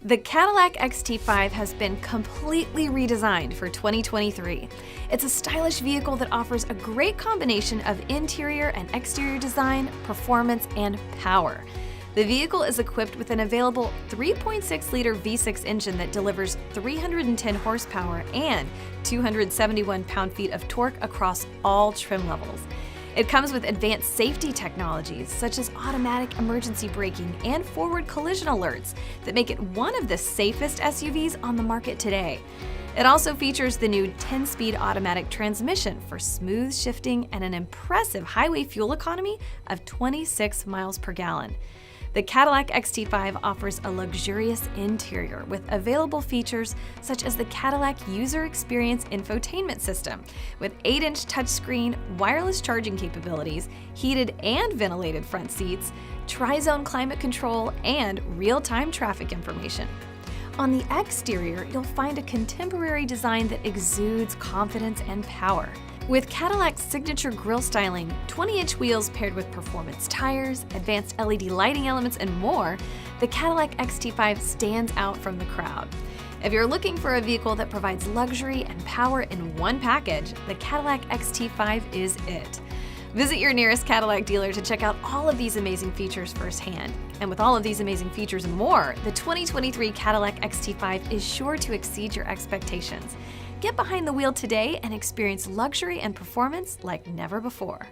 The Cadillac XT5 has been completely redesigned for 2023. It's a stylish vehicle that offers a great combination of interior and exterior design, performance, and power. The vehicle is equipped with an available 3.6-liter V6 engine that delivers 310 horsepower and 271 pound-feet of torque across all trim levels. It comes with advanced safety technologies such as automatic emergency braking and forward collision alerts that make it one of the safest SUVs on the market today. It also features the new 10-speed automatic transmission for smooth shifting and an impressive highway fuel economy of 26 miles per gallon. The Cadillac XT5 offers a luxurious interior with available features such as the Cadillac User Experience infotainment system with 8-inch touchscreen, wireless charging capabilities, heated and ventilated front seats, tri-zone climate control, and real-time traffic information. On the exterior, you'll find a contemporary design that exudes confidence and power. With Cadillac's signature grille styling, 20-inch wheels paired with performance tires, advanced LED lighting elements, and more, the Cadillac XT5 stands out from the crowd. If you're looking for a vehicle that provides luxury and power in one package, the Cadillac XT5 is it. Visit your nearest Cadillac dealer to check out all of these amazing features firsthand. And with all of these amazing features and more, the 2023 Cadillac XT5 is sure to exceed your expectations. Get behind the wheel today and experience luxury and performance like never before.